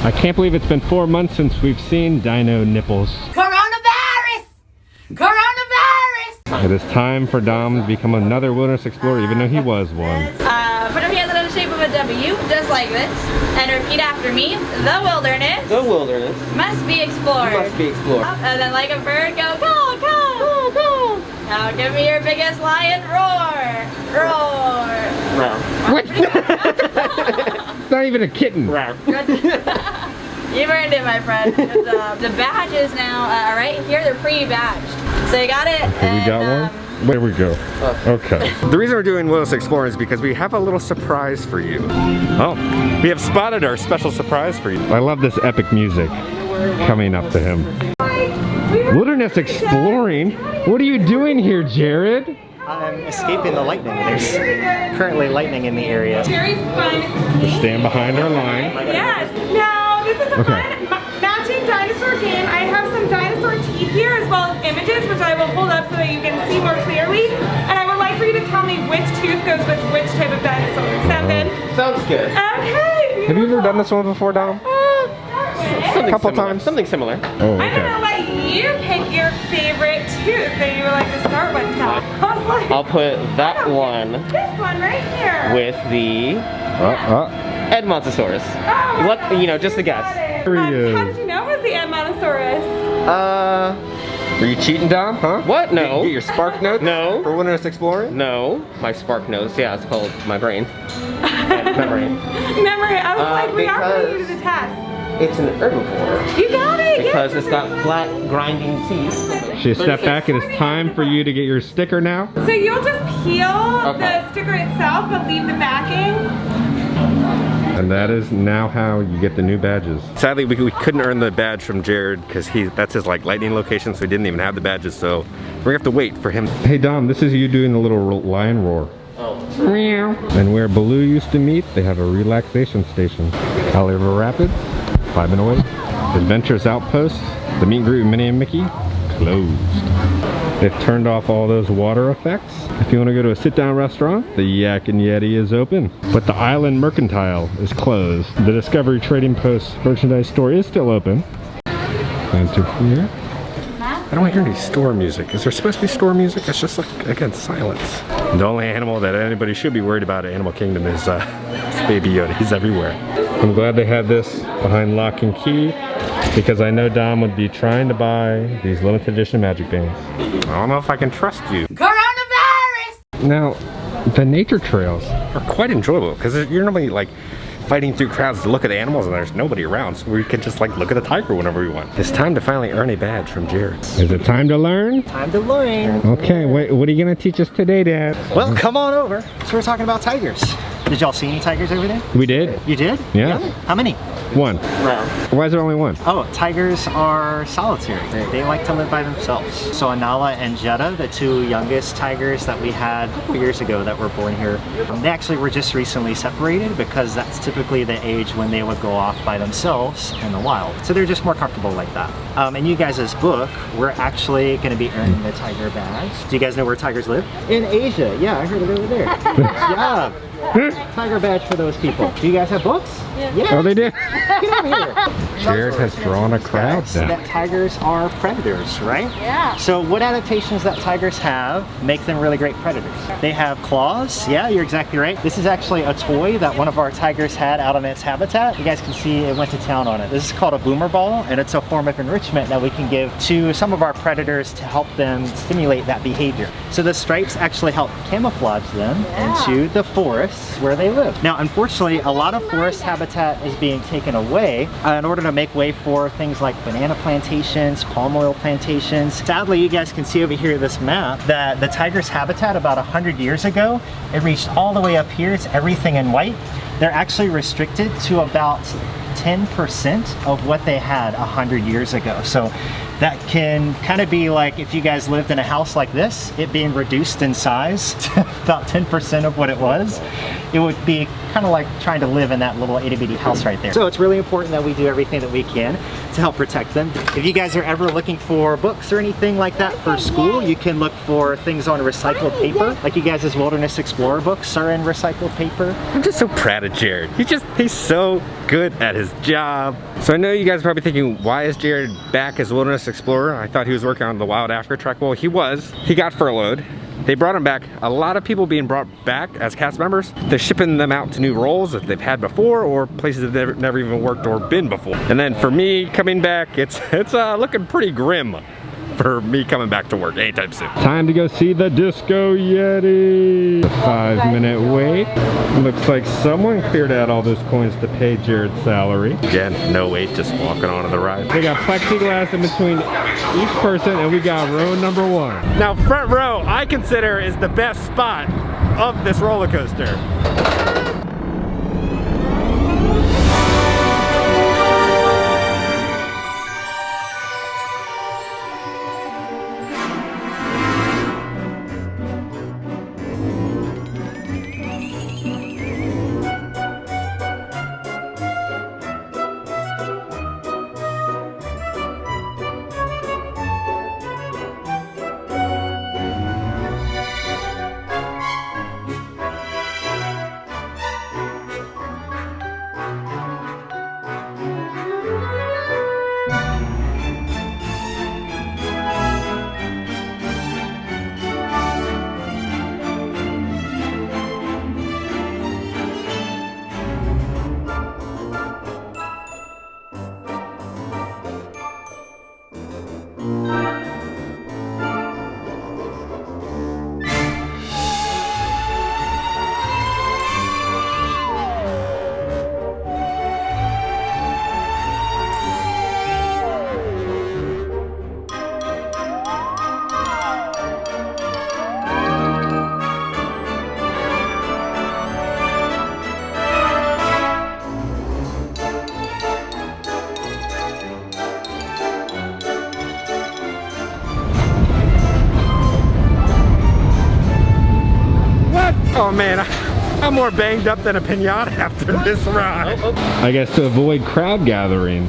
I can't believe it's been 4 months since we've seen dino nipples. Coronavirus! Coronavirus! It is time for Dom to become another wilderness explorer, even though he was one. Put your hands in the shape of a W, just like this, and repeat after me. The wilderness. The wilderness Must be explored. must be explored. And then like a bird, go, call, call, call, call. Now give me your biggest lion roar. Roar. Wow. What? It's not even a kitten. Wow. Good. You've earned it, my friend. Good job. The badges now, right here, they're pre-badged. So you got it. Okay, we got one. There we go. Okay. The reason we're doing Wilderness Exploring is because we have a little surprise for you. Oh, we have spotted our special surprise for you. I love this epic music coming up to him. Wilderness Exploring? What are you doing here, Jared? I'm escaping the lightning. There's currently lightning in the area. Very fun. Stand behind our line. Yes. Now, this is a fun matching dinosaur game. I have some dinosaur teeth here as well as images, which I will hold up so that you can see more clearly. And I would like for you to tell me which tooth goes with which type of dinosaur. Sound good? Sounds good. Okay. Have you ever done this one before, Dom? Something Couple similar. times. Something similar. Oh, I'm gonna let you pick your favorite tooth that you would like to start with. I'll put that one This one right here. with the Edmontosaurus. Oh, What, you know, just a guess. There he is. How did you know it was the Edmontosaurus? Are you cheating, Dom? Huh? What? No. Get your spark notes? No. For Wilderness Exploring? No, my spark nose. Yeah, it's called my brain. My brain. Memory. I was like, we are putting you to because- the test. It's an herbivore You got it. because yes. it's got flat, grinding teeth. Should step back. It is time for you to get your sticker now. So you'll just peel Okay. the sticker itself, but leave the backing. And that is now how you get the new badges. Sadly, we couldn't earn the badge from Jared because that's his like lightning location, so he didn't even have the badges. So we're gonna have to wait for him. Hey Dom, this is you doing the little lion roar. Oh. Meow. And where Baloo used to meet, they have a relaxation station. Oliver Rapids, 5 minute wait. Adventures Outpost, the meet and greet with Minnie and Mickey, closed. They've turned off all those water effects. If you want to go to a sit-down restaurant, the Yak and Yeti is open. But the Island Mercantile is closed. The Discovery Trading Post merchandise store is still open. Enter here. I don't hear any store music. Is there supposed to be store music? It's just like, again, silence. The only animal that anybody should be worried about at Animal Kingdom is Baby Yoda. He's everywhere. I'm glad they had this behind lock and key because I know Dom would be trying to buy these limited edition magic bands. I don't know if I can trust you. Coronavirus! Now, the nature trails are quite enjoyable because you're normally like fighting through crowds to look at animals and there's nobody around, so we can just like look at the tiger whenever we want. It's time to finally earn a badge from Jared. Is it time to learn? Time to learn. Okay, wait, what are you gonna teach us today, Dad? Well, come on over. So we're talking about tigers. Did y'all see any tigers over there? We did? You did? Yeah. How many? One. Wow. Why is there only one? Oh, tigers are solitary. They like to live by themselves. So Anala and Jetta, the two youngest tigers that we had a couple years ago that were born here, they actually were just recently separated because that's typically the age when they would go off by themselves in the wild. So they're just more comfortable like that. In you guys' book, we're actually going to be earning the tiger badge. Do you guys know where tigers live? In Asia. Yeah, I heard it over there. Good job. Tiger badge for those people. Do you guys have books? Yeah. Oh, they did? Get over here. Jared has drawn a crowd Guys, down. that tigers are predators, right? Yeah. So what adaptations that tigers have make them really great predators? They have claws. Yeah, you're exactly right. This is actually a toy that one of our tigers had out in its habitat. You guys can see it went to town on it. This is called a boomer ball, and it's a form of enrichment that we can give to some of our predators to help them stimulate that behavior. So the stripes actually help camouflage them into the forests where they live. Now, unfortunately, a lot of forest habitat is being taken away in order to make way for things like banana plantations, palm oil plantations. Sadly, you guys can see over here this map that the tiger's habitat about 100 years ago, it reached all the way up here. It's everything in white. They're actually restricted to about 10% of what they had 100 years ago. So that can kind of be like if you guys lived in a house like this, it being reduced in size to about 10% of what it was. It would be kind of like trying to live in that little itty bitty house right there. So it's really important that we do everything that we can to help protect them. If you guys are ever looking for books or anything like that for school, you can look for things on recycled paper. Like you guys' Wilderness Explorer books are in recycled paper. I'm just so proud of Jared. He's so good at his job. So I know you guys are probably thinking, why is Jared back as Wilderness Explorer? I thought he was working on the Wild Africa Trek. Well, he was. He got furloughed. They brought him back. A lot of people being brought back as cast members. They're shipping them out to new roles that they've had before or places that they've never even worked or been before. And then for me coming back, it's looking pretty grim for me coming back to work anytime soon. Time to go see the Disco Yeti. A 5-minute wait. Looks like someone cleared out all those coins to pay Jared's salary. Again, no wait, just walking onto the ride. They got plexiglass in between each person, and we got row number 1. Now, front row, I consider is the best spot of this roller coaster. Oh man, I'm more banged up than a pinata after this ride. I guess to avoid crowd gathering,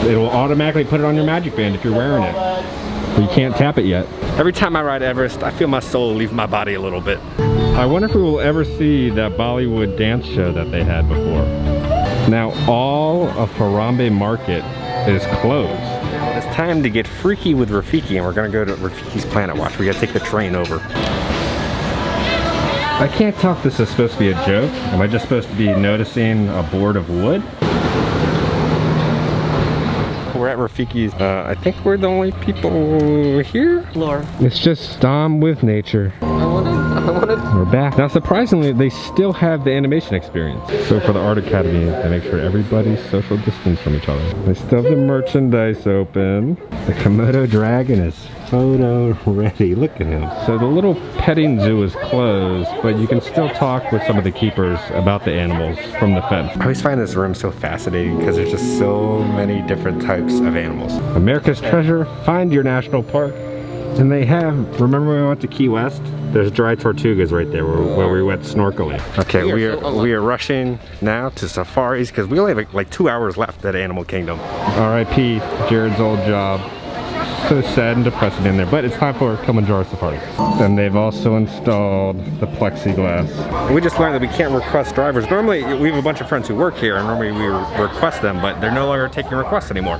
it will automatically put it on your magic band if you're wearing it. But you can't tap it yet. Every time I ride Everest, I feel my soul leave my body a little bit. I wonder if we will ever see that Bollywood dance show that they had before. Now all of Heimbach Market is closed. It's time to get freaky with Rafiki, and we're gonna go to Rafiki's Planet Watch. We gotta take the train over. I can't tell if this is supposed to be a joke. Am I just supposed to be noticing a board of wood? We're at Rafiki's. I think we're the only people here. Laura. It's just Dom with nature. We're back. Now surprisingly, they still have the animation experience. So for the Art Academy, they make sure everybody's social distance from each other. They still have the merchandise open. The Komodo dragon is photo ready. Look at him. So the little petting zoo is closed, but you can still talk with some of the keepers about the animals from the fence. I always find this room so fascinating because there's just so many different types of animals. America's treasure, find your national park. And they have, remember when we went to Key West? There's dry tortugas right there where we went snorkeling. Okay, we are rushing now to safaris because we only have like 2 hours left at Animal Kingdom. R.I.P. Jared's old job. So sad and depressing in there, but it's time for Kilimanjaro Safari. And they've also installed the plexiglass. We just learned that we can't request drivers. Normally, we have a bunch of friends who work here, and normally we request them, but they're no longer taking requests anymore.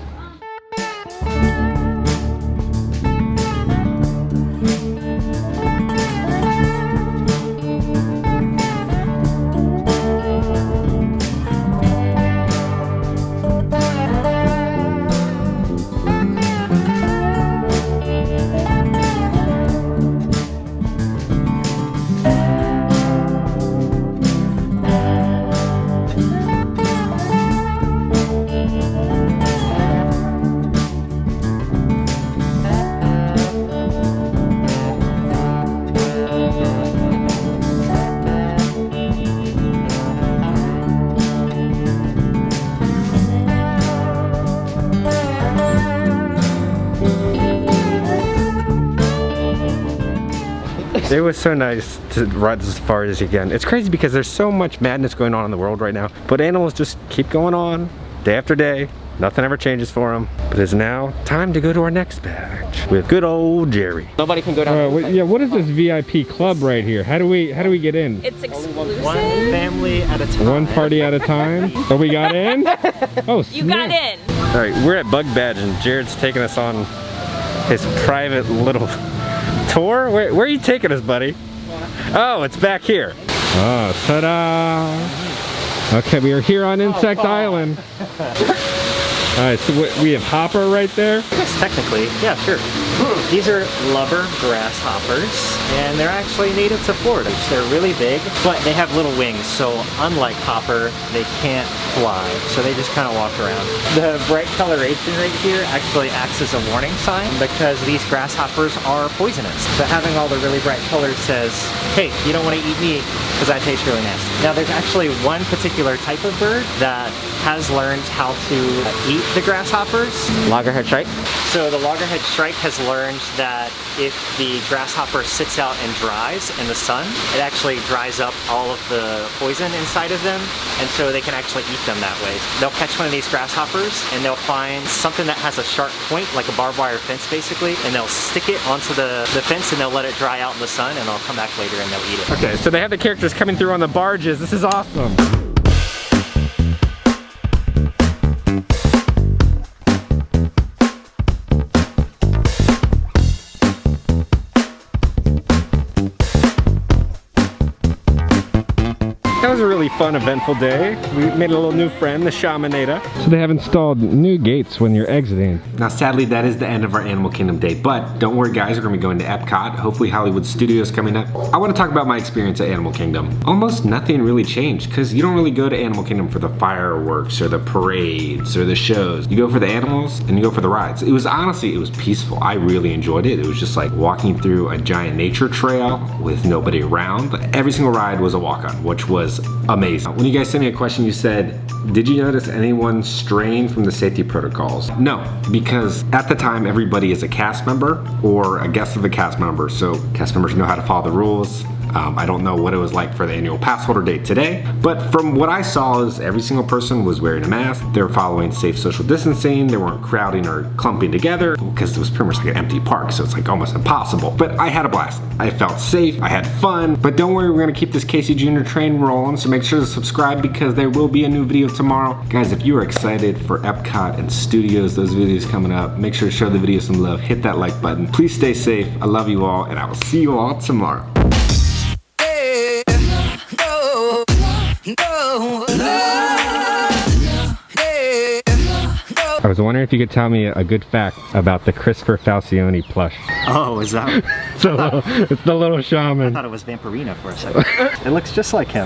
It was so nice to ride the safaris again. It's crazy because there's so much madness going on in the world right now, but animals just keep going on day after day, Nothing ever changes for him. But it's now time to go to our next badge with good old Jerry. Nobody can go down. Yeah, what is this VIP club right here? How do we get in? It's exclusive. One family at a time. One party at a time. Oh, we got in? Oh, You got in. All right, we're at Bug Badge and Jared's taking us on his private little tour. Where are you taking us, buddy? Oh, it's back here. Oh, ta-da! Okay, we are here on Insect Island. All right, so we have Hopper right there. Yes, technically, yeah, sure. These are lubber grasshoppers, and they're actually native to Florida. They're really big, but they have little wings, so unlike Hopper, they can't fly, so they just kind of walk around. The bright coloration right here actually acts as a warning sign because these grasshoppers are poisonous. So having all the really bright colors says, hey, you don't want to eat me because I taste really nasty. Now there's actually one particular type of bird that has learned how to eat the grasshoppers. Loggerhead shrike. So the loggerhead shrike has learned that if the grasshopper sits out and dries in the sun, it actually dries up all of the poison inside of them, and so they can actually eat them that way. They'll catch one of these grasshoppers and they'll find something that has a sharp point, like a barbed wire fence basically, and they'll stick it onto the fence and they'll let it dry out in the sun, and they'll come back later and they'll eat it. Okay, so they have the characters coming through on the barges. This is awesome. That was a really fun, eventful day. We made a little new friend, the Shamanada. So they have installed new gates when you're exiting. Now sadly that is the end of our Animal Kingdom day, but don't worry guys, we're going to be going to Epcot, hopefully Hollywood Studios coming up. I want to talk about my experience at Animal Kingdom. Almost nothing really changed because you don't really go to Animal Kingdom for the fireworks or the parades or the shows. You go for the animals and you go for the rides. It was peaceful. I really enjoyed it. It was just like walking through a giant nature trail with nobody around. Every single ride was a walk-on, which was amazing. When you guys sent me a question, you said, did you notice anyone straying from the safety protocols? No, because at the time everybody is a cast member or a guest of a cast member, so cast members know how to follow the rules. I don't know what it was like for the annual pass holder day today, but from what I saw is every single person was wearing a mask. They were following safe social distancing. They weren't crowding or clumping together because it was pretty much like an empty park, so it's like almost impossible. But I had a blast. I felt safe, I had fun, but don't worry, we're gonna keep this Casey Jr. train rolling, so make sure to subscribe because there will be a new video tomorrow. Guys, if you are excited for Epcot and Studios, those videos coming up, make sure to show the video some love, hit that like button. Please stay safe. I love you all, and I will see you all tomorrow. I was wondering if you could tell me a good fact about the Christopher Falcione plush. Oh, is that? It's the little shaman. I thought it was Vampirina for a second. It looks just like him.